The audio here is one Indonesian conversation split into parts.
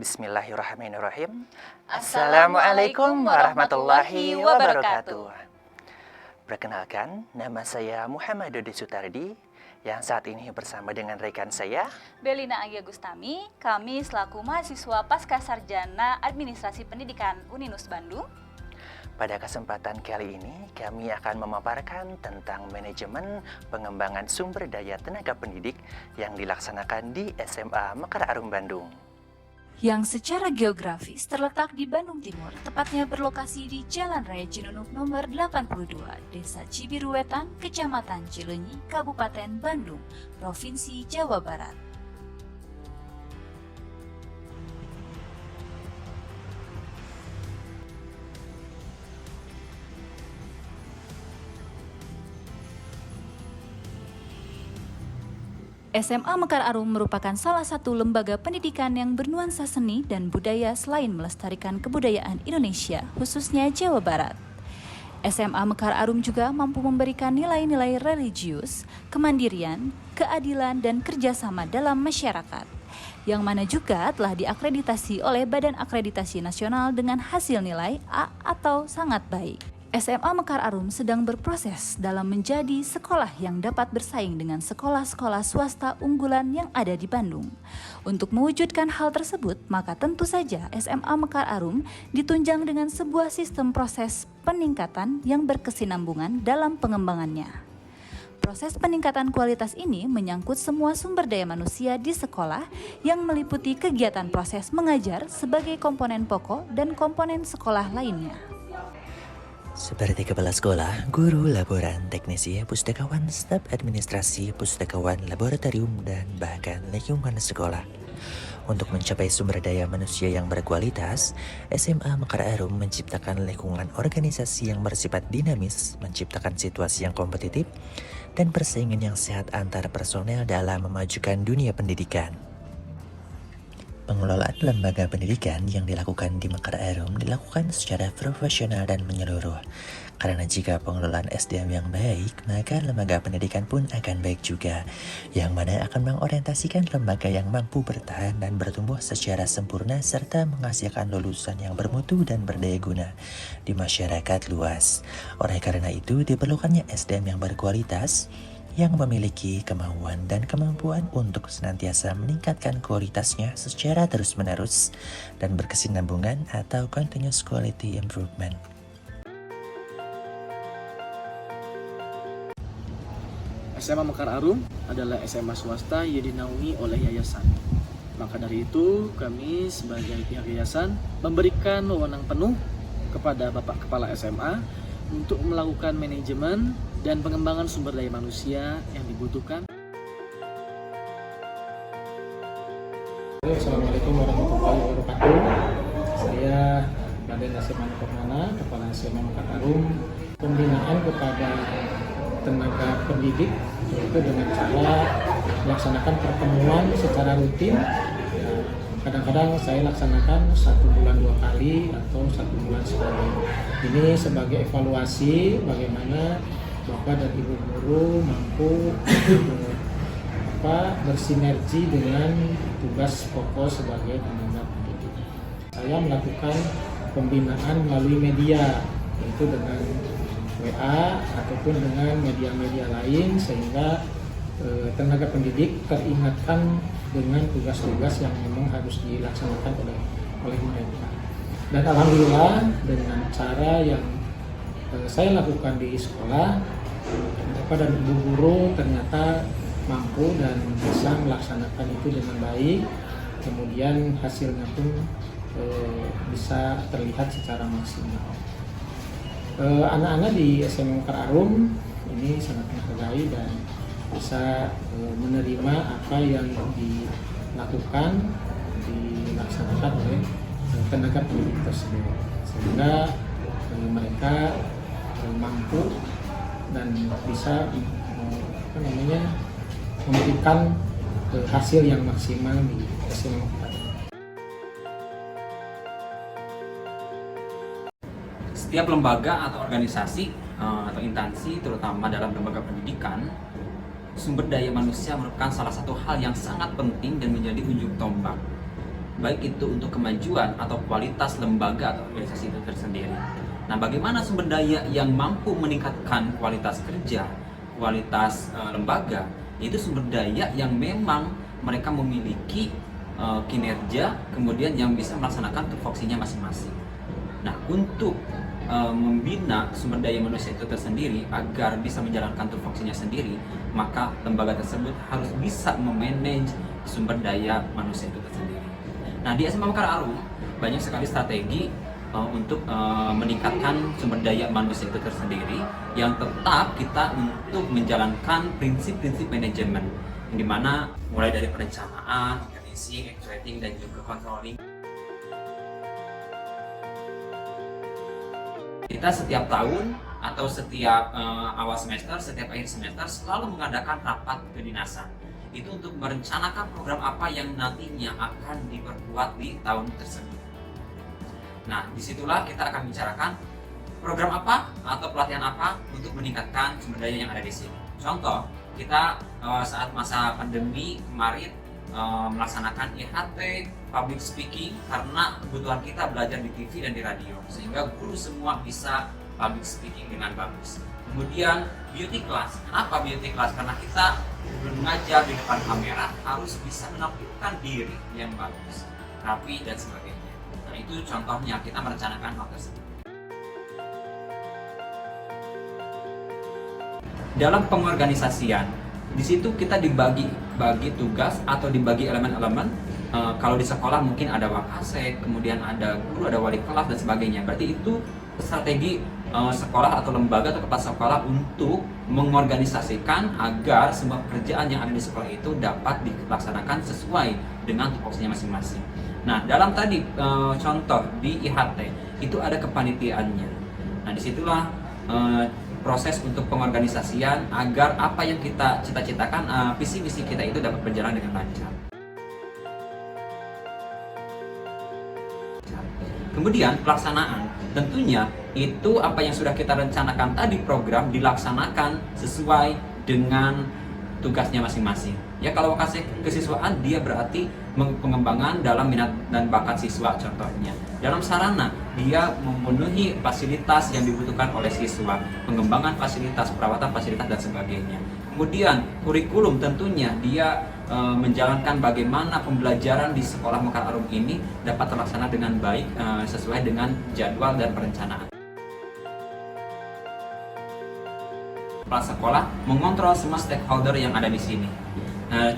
Bismillahirrahmanirrahim. Assalamualaikum warahmatullahi wabarakatuh. Perkenalkan, nama saya Muhammad Dodi Sutardi yang saat ini bersama dengan rekan saya Belina Agia Gustami. Kami selaku mahasiswa Pasca Sarjana Administrasi Pendidikan Uninus Bandung. Pada kesempatan kali ini, kami akan memaparkan tentang manajemen pengembangan sumber daya tenaga pendidik yang dilaksanakan di SMA Mekar Arum Bandung. Yang secara geografis terletak di Bandung Timur, tepatnya berlokasi di Jalan Raya Cinunuk nomor 82, Desa Cibiruwetan, Kecamatan Cileunyi, Kabupaten Bandung, Provinsi Jawa Barat. SMA Mekar Arum merupakan salah satu lembaga pendidikan yang bernuansa seni dan budaya selain melestarikan kebudayaan Indonesia, khususnya Jawa Barat. SMA Mekar Arum juga mampu memberikan nilai-nilai religius, kemandirian, keadilan, dan kerjasama dalam masyarakat, yang mana juga telah diakreditasi oleh Badan Akreditasi Nasional dengan hasil nilai A atau sangat baik. SMA Mekar Arum sedang berproses dalam menjadi sekolah yang dapat bersaing dengan sekolah-sekolah swasta unggulan yang ada di Bandung. Untuk mewujudkan hal tersebut, maka tentu saja SMA Mekar Arum ditunjang dengan sebuah sistem proses peningkatan yang berkesinambungan dalam pengembangannya. Proses peningkatan kualitas ini menyangkut semua sumber daya manusia di sekolah yang meliputi kegiatan proses mengajar sebagai komponen pokok dan komponen sekolah lainnya. Seperti kepala sekolah, guru, laboran, teknisi, pustakawan, staf administrasi, pustakawan, laboratorium, dan bahkan lingkungan sekolah. Untuk mencapai sumber daya manusia yang berkualitas, SMA Mekar Arum menciptakan lingkungan organisasi yang bersifat dinamis, menciptakan situasi yang kompetitif, dan persaingan yang sehat antar personel dalam memajukan dunia pendidikan. Pengelolaan lembaga pendidikan yang dilakukan di Mekar Arum dilakukan secara profesional dan menyeluruh. Karena jika pengelolaan SDM yang baik, maka lembaga pendidikan pun akan baik juga, yang mana akan mengorientasikan lembaga yang mampu bertahan dan bertumbuh secara sempurna serta menghasilkan lulusan yang bermutu dan berdaya guna di masyarakat luas. Oleh karena itu, diperlukannya SDM yang berkualitas, yang memiliki kemauan dan kemampuan untuk senantiasa meningkatkan kualitasnya secara terus-menerus dan berkesinambungan atau continuous quality improvement. SMA Mekar Arum adalah SMA swasta yang dinaungi oleh yayasan. Maka dari itu, kami sebagai pihak yayasan memberikan wewenang penuh kepada Bapak Kepala SMA untuk melakukan manajemen dan pengembangan sumber daya manusia yang dibutuhkan. Assalamualaikum warahmatullahi wabarakatuh. Saya Raden Asiman Purnama, Kepala SMA Mekar Arum. Pembinaan kepada tenaga pendidik yaitu dengan cara melaksanakan pertemuan secara rutin. Kadang-kadang saya laksanakan 1 bulan 2 kali atau 1 bulan sekali. Ini sebagai evaluasi bagaimana Bapak dan Ibu guru mampu bersinergi dengan tugas pokok sebagai tenaga pendidik. Saya melakukan pembinaan melalui media, yaitu dengan WA ataupun dengan media-media lain, sehingga tenaga pendidik teringatkan dengan tugas-tugas yang memang harus dilaksanakan oleh mereka. Dan alhamdulillah dengan cara yang saya lakukan di sekolah, Bapak dan Ibu guru ternyata mampu dan bisa melaksanakan itu dengan baik. Kemudian hasilnya pun bisa terlihat secara maksimal. Anak-anak di SMA Mekar Arum ini sangat menghargai dan bisa menerima apa yang dilakukan, dilaksanakan oleh tenaga pendidik tersebut, sehingga mereka mampu dan bisa memberikan hasil yang maksimal di SMA Mekar. Setiap lembaga atau organisasi atau instansi, terutama dalam lembaga pendidikan, sumber daya manusia merupakan salah satu hal yang sangat penting dan menjadi ujung tombak. baik itu untuk kemajuan atau kualitas lembaga atau organisasi itu tersendiri. Nah, bagaimana sumber daya yang mampu meningkatkan kualitas kerja, kualitas lembaga, itu sumber daya yang memang mereka memiliki kinerja, kemudian yang bisa melaksanakan tupoksinya masing-masing. Nah, untuk membina sumber daya manusia itu tersendiri agar bisa menjalankan tupoksinya sendiri, maka lembaga tersebut harus bisa memanage sumber daya manusia itu tersendiri. Nah, di SMA Mekar Arum banyak sekali strategi untuk meningkatkan sumber daya manusia itu tersendiri, yang tetap kita untuk menjalankan prinsip-prinsip manajemen, di mana mulai dari perencanaan, organizing, actuating, dan juga controlling. Kita setiap tahun atau setiap awal semester, setiap akhir semester selalu mengadakan rapat kedinasan. Itu untuk merencanakan program apa yang nantinya akan diperbuat di tahun tersebut. Nah, disitulah kita akan bicarakan program apa atau pelatihan apa untuk meningkatkan sumber daya yang ada di sini. Contoh, kita saat masa pandemi kemarin melaksanakan IHT, public speaking, karena kebutuhan kita belajar di TV dan di radio, sehingga guru semua bisa public speaking dengan bagus. Kemudian beauty class. Kenapa beauty class? Karena kita mengajar di depan kamera harus bisa menampilkan diri yang bagus, rapi dan sebagainya. Nah, itu contohnya kita merencanakan hal tersebut. Dalam pengorganisasian, di situ kita dibagi tugas atau dibagi elemen-elemen. Kalau di sekolah mungkin ada wakasek, kemudian ada guru, ada wali kelas dan sebagainya. Berarti itu strategi sekolah atau lembaga atau kepala sekolah untuk mengorganisasikan agar semua pekerjaan yang ada di sekolah itu dapat dilaksanakan sesuai dengan tupoksinya masing-masing. Nah, dalam tadi contoh di IHT itu ada kepanitiaannya. Nah, disitulah proses untuk pengorganisasian agar apa yang kita cita-citakan, visi misi kita itu dapat berjalan dengan lancar. Kemudian pelaksanaan, tentunya itu apa yang sudah kita rencanakan tadi program dilaksanakan sesuai dengan tugasnya masing-masing. Ya, kalau kasih kesiswaan dia berarti pengembangan dalam minat dan bakat siswa, contohnya. Dalam sarana dia memenuhi fasilitas yang dibutuhkan oleh siswa, pengembangan fasilitas, perawatan fasilitas dan sebagainya. Kemudian kurikulum, tentunya dia menjalankan bagaimana pembelajaran di sekolah Mekar Arum ini dapat terlaksana dengan baik sesuai dengan jadwal dan perencanaan. Kepala sekolah mengontrol semua stakeholder yang ada di sini.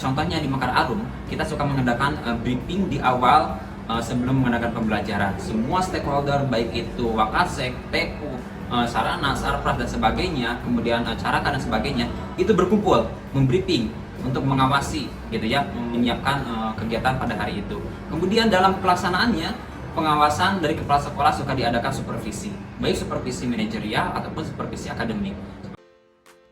Contohnya di Mekar Arum, kita suka mengadakan briefing di awal sebelum mengadakan pembelajaran. Semua stakeholder, baik itu wakasek, TU, sarana, sarpras dan sebagainya, kemudian caraka dan sebagainya, itu berkumpul, membriefing untuk mengawasi, gitu ya, menyiapkan kegiatan pada hari itu. Kemudian dalam pelaksanaannya, pengawasan dari kepala sekolah suka diadakan supervisi, baik supervisi manajerial ataupun supervisi akademik.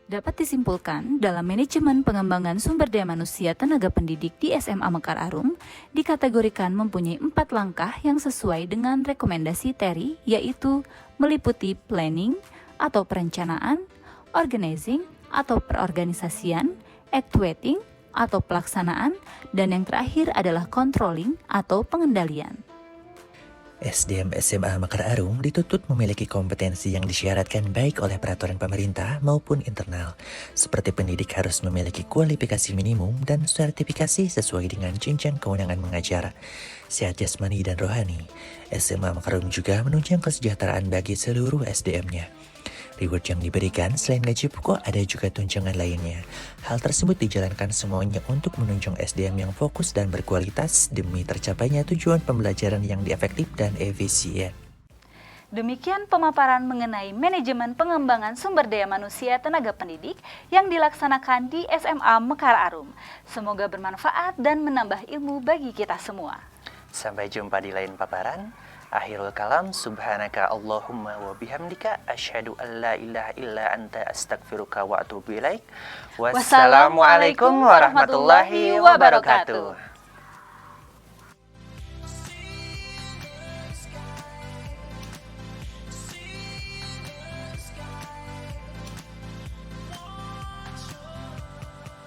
Dapat disimpulkan, dalam manajemen pengembangan sumber daya manusia tenaga pendidik di SMA Mekar Arum dikategorikan mempunyai 4 langkah yang sesuai dengan rekomendasi TERI, yaitu meliputi planning atau perencanaan, organizing atau perorganisasian, actuating atau pelaksanaan, dan yang terakhir adalah controlling atau pengendalian. SDM SMA Mekar Arum dituntut memiliki kompetensi yang disyaratkan baik oleh peraturan pemerintah maupun internal, seperti pendidik harus memiliki kualifikasi minimum dan sertifikasi sesuai dengan jenjang kewenangan mengajar, sehat jasmani dan rohani. SMA Mekar Arum juga menunjang kesejahteraan bagi seluruh SDM-nya. Reward yang diberikan selain gaji pokok ada juga tunjangan lainnya. Hal tersebut dijalankan semuanya untuk menunjang SDM yang fokus dan berkualitas demi tercapainya tujuan pembelajaran yang efektif dan efisien. Demikian pemaparan mengenai manajemen pengembangan sumber daya manusia tenaga pendidik yang dilaksanakan di SMA Mekar Arum. Semoga bermanfaat dan menambah ilmu bagi kita semua. Sampai jumpa di lain paparan. Akhirul kalam, subhanaka Allahumma wa bihamdika asyhadu an la ilaha illa anta astaghfiruka wa atubu ilaik. Wassalamualaikum warahmatullahi wabarakatuh.